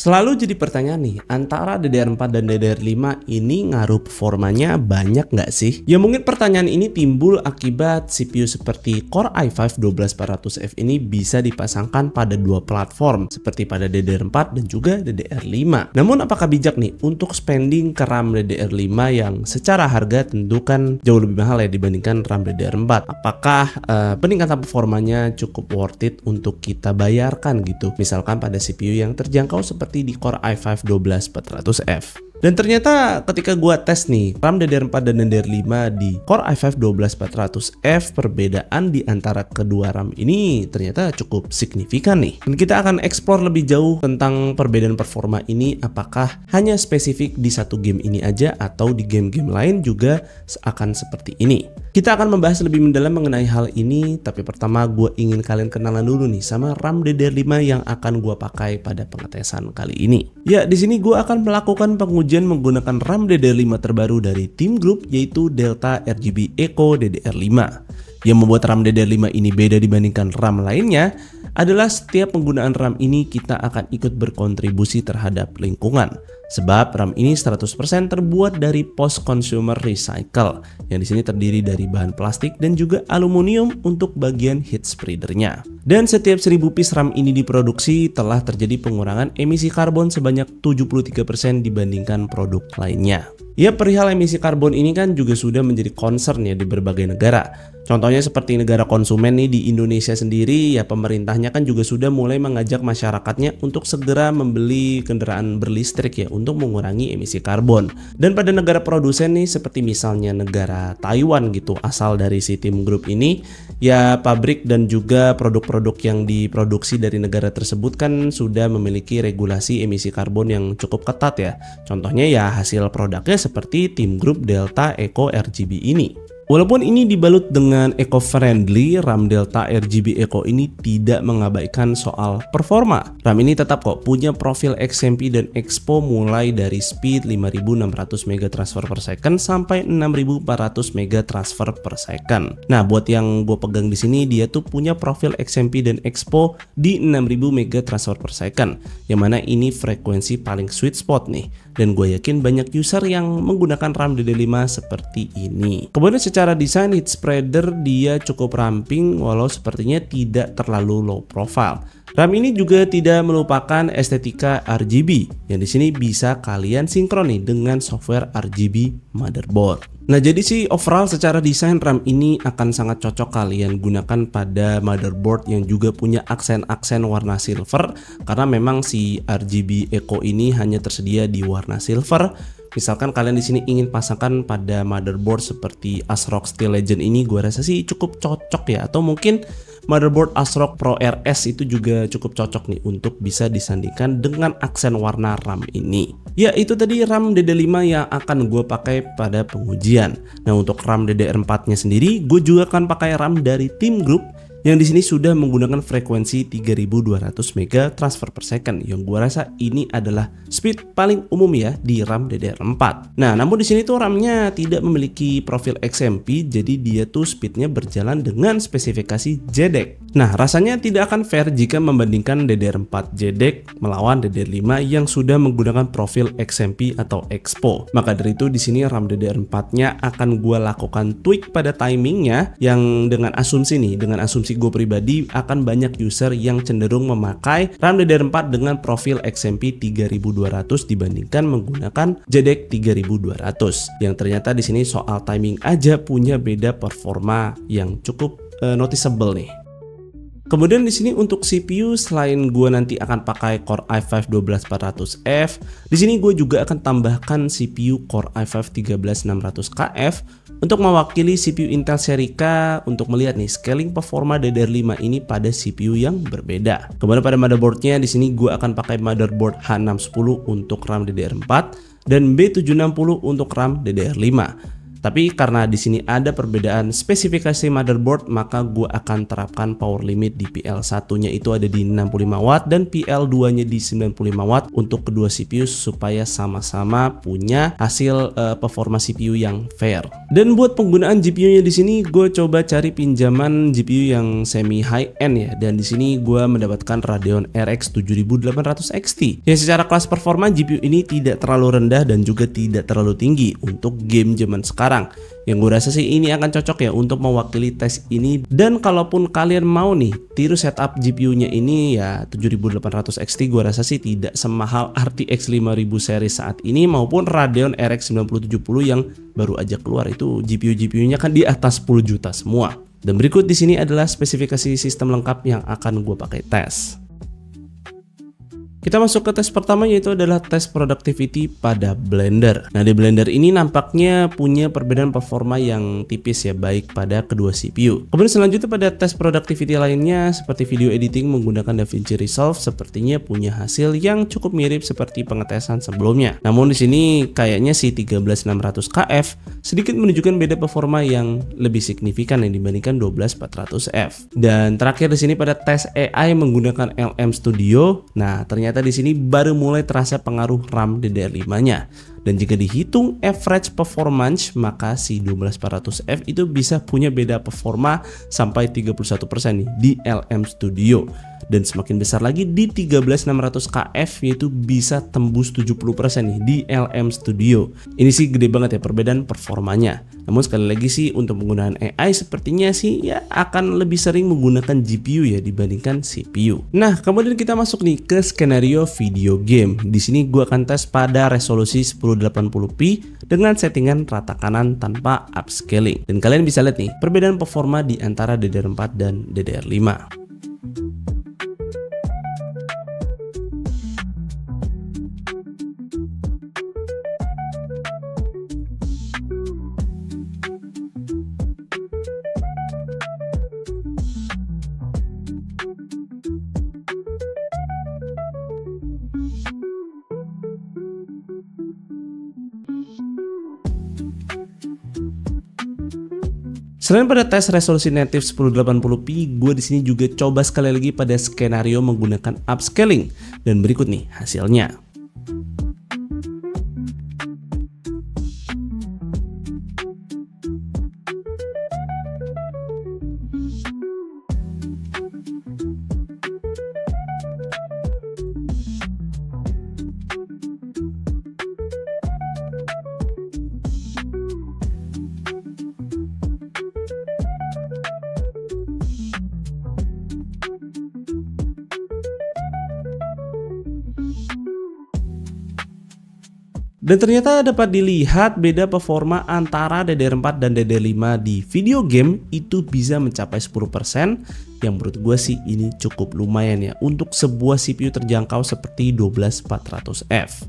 Selalu jadi pertanyaan nih, antara DDR4 dan DDR5 ini ngaruh performanya banyak nggak sih? Ya mungkin pertanyaan ini timbul akibat CPU seperti Core i5 12400F ini bisa dipasangkan pada dua platform seperti pada DDR4 dan juga DDR5. Namun apakah bijak nih untuk spending ke RAM DDR5 yang secara harga tentu kan jauh lebih mahal ya dibandingkan RAM DDR4? Apakah peningkatan performanya cukup worth it untuk kita bayarkan gitu? Misalkan pada CPU yang terjangkau seperti di Core i5 12400F. Dan ternyata ketika gua tes nih RAM DDR4 dan DDR5 di Core i5 12400F, perbedaan di antara kedua RAM ini ternyata cukup signifikan nih. Dan kita akan explore lebih jauh tentang perbedaan performa ini, apakah hanya spesifik di satu game ini aja atau di game-game lain juga akan seperti ini. Kita akan membahas lebih mendalam mengenai hal ini, tapi pertama gue ingin kalian kenalan dulu nih sama RAM DDR5 yang akan gue pakai pada pengetesan kali ini. Ya, di sini gue akan melakukan pengujian menggunakan RAM DDR5 terbaru dari Team Group, yaitu Delta RGB Eco DDR5. Yang membuat RAM DDR5 ini beda dibandingkan RAM lainnya adalah setiap penggunaan RAM ini kita akan ikut berkontribusi terhadap lingkungan. Sebab RAM ini 100% terbuat dari post consumer recycle yang di sini terdiri dari bahan plastik dan juga aluminium untuk bagian heat spreadernya. Dan setiap 1000 piece RAM ini diproduksi telah terjadi pengurangan emisi karbon sebanyak 73% dibandingkan produk lainnya. Ya, perihal emisi karbon ini kan juga sudah menjadi concern ya di berbagai negara. Contohnya seperti negara konsumen nih di Indonesia sendiri, ya pemerintahnya kan juga sudah mulai mengajak masyarakatnya untuk segera membeli kendaraan berlistrik ya untuk mengurangi emisi karbon. Dan pada negara produsen nih seperti misalnya negara Taiwan gitu, asal dari si Team Group ini, ya pabrik dan juga produk-produk yang diproduksi dari negara tersebut kan sudah memiliki regulasi emisi karbon yang cukup ketat ya. Contohnya ya hasil produknya seperti Team Group Delta Eco RGB ini. Walaupun ini dibalut dengan eco-friendly, RAM Delta RGB Eco ini tidak mengabaikan soal performa. RAM ini tetap kok punya profil XMP dan Expo mulai dari speed 5600 MB transfer per second sampai 6400 MB transfer per second. Nah, buat yang gue pegang di sini dia tuh punya profil XMP dan Expo di 6000 MB transfer per second, yang mana ini frekuensi paling sweet spot nih. Dan gue yakin banyak user yang menggunakan RAM DDR5 seperti ini. Kemudian secara desain heat spreader dia cukup ramping walau sepertinya tidak terlalu low profile. RAM ini juga tidak melupakan estetika RGB yang di sini bisa kalian sinkron nih dengan software RGB motherboard. Nah, jadi sih overall secara desain RAM ini akan sangat cocok kalian gunakan pada motherboard yang juga punya aksen-aksen warna silver, karena memang si RGB Eco ini hanya tersedia di warna silver. Misalkan kalian di sini ingin pasangkan pada motherboard seperti ASRock Steel Legend ini, gue rasa sih cukup cocok ya. Atau mungkin motherboard ASRock Pro RS itu juga cukup cocok nih untuk bisa disandingkan dengan aksen warna RAM ini. Ya, itu tadi RAM DDR5 yang akan gue pakai pada pengujian. Nah, untuk RAM DDR4-nya sendiri, gue juga akan pakai RAM dari Team Group yang di sini sudah menggunakan frekuensi 3200 MB transfer per second, yang gua rasa ini adalah speed paling umum ya di RAM DDR4. Nah, namun di sini tuh RAM-nya tidak memiliki profil XMP, jadi dia tuh speednya berjalan dengan spesifikasi JEDEC. Nah, rasanya tidak akan fair jika membandingkan DDR4 JEDEC melawan DDR5 yang sudah menggunakan profil XMP atau Expo. Maka dari itu di sini RAM DDR4-nya akan gua lakukan tweak pada timingnya, yang dengan asumsi gue pribadi akan banyak user yang cenderung memakai RAM DDR4 dengan profil XMP 3200 dibandingkan menggunakan JEDEC 3200, yang ternyata di sini soal timing aja punya beda performa yang cukup noticeable nih. Kemudian di sini untuk CPU, selain gue nanti akan pakai Core i5 12400F, di sini gue juga akan tambahkan CPU Core i5 13600KF untuk mewakili CPU Intel seri K untuk melihat nih scaling performa DDR5 ini pada CPU yang berbeda. Kemudian pada motherboardnya di sini gue akan pakai motherboard H610 untuk RAM DDR4 dan B760 untuk RAM DDR5. Tapi karena di sini ada perbedaan spesifikasi motherboard, maka gue akan terapkan power limit di PL1-nya itu ada di 65 watt dan PL2-nya di 95 watt untuk kedua CPU supaya sama-sama punya hasil performa CPU yang fair. Dan buat penggunaan GPU-nya di sini gue coba cari pinjaman GPU yang semi high end ya, dan di sini gue mendapatkan Radeon RX 7800 XT. Ya secara kelas performa GPU ini tidak terlalu rendah dan juga tidak terlalu tinggi untuk game zaman sekarang. Yang gue rasa sih ini akan cocok ya untuk mewakili tes ini. Dan kalaupun kalian mau nih tiru setup GPU-nya ini ya 7800 XT, gue rasa sih tidak semahal RTX 5000 seri saat ini maupun Radeon RX 9070 yang baru aja keluar. Itu GPU-nya kan di atas 10 juta semua. Dan berikut di sini adalah spesifikasi sistem lengkap yang akan gue pakai tes. Kita masuk ke tes pertama, yaitu adalah tes productivity pada Blender. Nah, di Blender ini nampaknya punya perbedaan performa yang tipis ya, baik pada kedua CPU. Kemudian selanjutnya pada tes productivity lainnya seperti video editing menggunakan DaVinci Resolve sepertinya punya hasil yang cukup mirip seperti pengetesan sebelumnya. Namun di sini kayaknya si 13600 KF sedikit menunjukkan beda performa yang lebih signifikan yang dibandingkan 12400F. Dan terakhir di sini pada tes AI menggunakan LM Studio. Nah, ternyata di sini baru mulai terasa pengaruh RAM DDR5-nya. Dan jika dihitung average performance, maka si 12400F itu bisa punya beda performa sampai 31% nih di LM Studio. Dan semakin besar lagi di 13600 KF, yaitu bisa tembus 70% nih di LM Studio. Ini sih gede banget ya perbedaan performanya. Namun sekali lagi sih untuk penggunaan AI sepertinya sih ya akan lebih sering menggunakan GPU ya dibandingkan CPU. Nah, kemudian kita masuk nih ke skenario video game. Di sini gue akan tes pada resolusi 1080p dengan settingan rata kanan tanpa upscaling. Dan kalian bisa lihat nih perbedaan performa di antara DDR4 dan DDR5. Selain pada tes resolusi native 1080p, gue di sini juga coba sekali lagi pada skenario menggunakan upscaling. Dan berikut nih hasilnya. Dan ternyata dapat dilihat beda performa antara DDR4 dan DDR5 di video game itu bisa mencapai 10%, yang menurut gue sih ini cukup lumayan ya untuk sebuah CPU terjangkau seperti 12400F.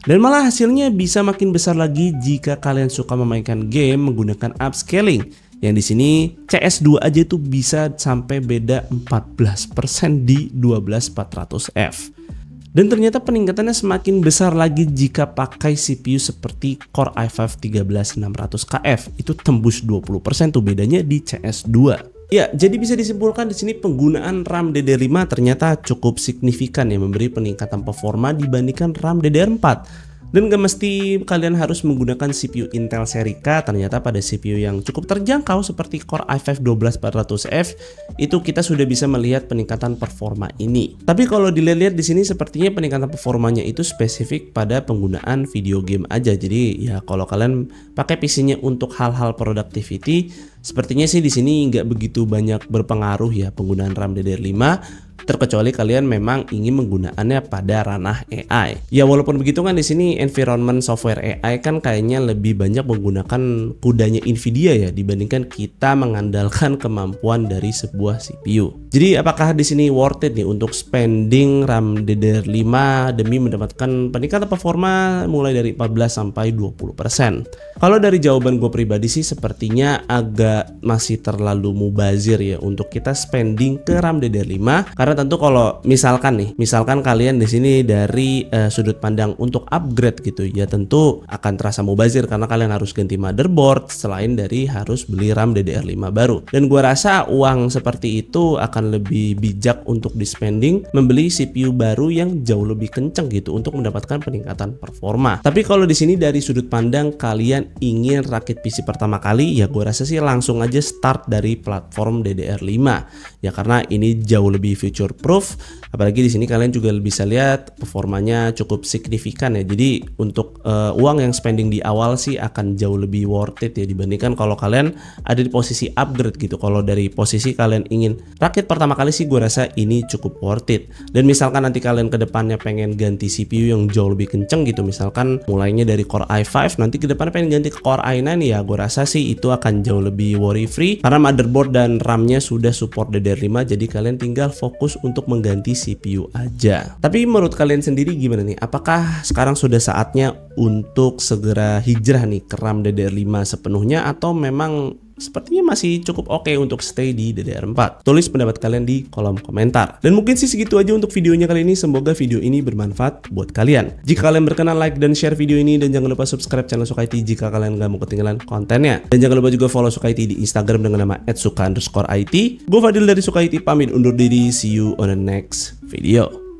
Dan malah hasilnya bisa makin besar lagi jika kalian suka memainkan game menggunakan upscaling. Yang di sini CS2 aja tuh bisa sampai beda 14% di 12400F. Dan ternyata peningkatannya semakin besar lagi jika pakai CPU seperti Core i5 13600KF. Itu tembus 20% tuh bedanya di CS2. Ya, jadi bisa disimpulkan di sini penggunaan RAM DDR5 ternyata cukup signifikan ya, memberi peningkatan performa dibandingkan RAM DDR4. Dan gak mesti kalian harus menggunakan CPU Intel seri K. Ternyata pada CPU yang cukup terjangkau seperti Core i5 12400F itu kita sudah bisa melihat peningkatan performa ini. Tapi kalau dilihat di sini sepertinya peningkatan performanya itu spesifik pada penggunaan video game aja. Jadi ya kalau kalian pakai PC-nya untuk hal-hal productivity, sepertinya sih di sini nggak begitu banyak berpengaruh ya penggunaan RAM DDR5. Terkecuali kalian memang ingin menggunakannya pada ranah AI. Ya walaupun begitu kan di sini environment software AI kan kayaknya lebih banyak menggunakan kudanya Nvidia ya dibandingkan kita mengandalkan kemampuan dari sebuah CPU. Jadi apakah di sini worth it nih untuk spending RAM DDR5 demi mendapatkan peningkatan performa mulai dari 14 sampai 20%? Kalau dari jawaban gue pribadi sih sepertinya agak masih terlalu mubazir ya untuk kita spending ke RAM DDR5, karena tentu kalau misalkan kalian di sini dari sudut pandang untuk upgrade gitu ya, tentu akan terasa mubazir karena kalian harus ganti motherboard selain dari harus beli RAM DDR5 baru. Dan gue rasa uang seperti itu akan lebih bijak untuk di spending membeli CPU baru yang jauh lebih kenceng gitu untuk mendapatkan peningkatan performa. Tapi kalau di sini dari sudut pandang kalian ingin rakit PC pertama kali, ya gue rasa sih langsung aja start dari platform DDR5 ya, karena ini jauh lebih future proof. Apalagi di sini kalian juga bisa lihat performanya cukup signifikan ya. Jadi untuk uang yang spending di awal sih akan jauh lebih worth it ya dibandingkan kalau kalian ada di posisi upgrade gitu. Kalau dari posisi kalian ingin rakit pertama kali sih gue rasa ini cukup worth it. Dan misalkan nanti kalian ke depannya pengen ganti CPU yang jauh lebih kenceng gitu, misalkan mulainya dari Core i5 nanti ke depannya pengen ganti ke Core i9, ya gue rasa sih itu akan jauh lebih worry free karena motherboard dan RAM-nya sudah support DDR5, jadi kalian tinggal fokus untuk mengganti CPU aja. Tapi menurut kalian sendiri gimana nih? Apakah sekarang sudah saatnya untuk segera hijrah nih ke RAM DDR5 sepenuhnya, atau memang sepertinya masih cukup oke untuk stay di DDR4? Tulis pendapat kalian di kolom komentar. Dan mungkin sih segitu aja untuk videonya kali ini. Semoga video ini bermanfaat buat kalian. Jika kalian berkenan, like dan share video ini, dan jangan lupa subscribe channel Suka IT jika kalian gak mau ketinggalan kontennya. Dan jangan lupa juga follow Suka IT di Instagram dengan nama @suka_it. Gue Fadil dari Suka IT pamit undur diri. See you on the next video.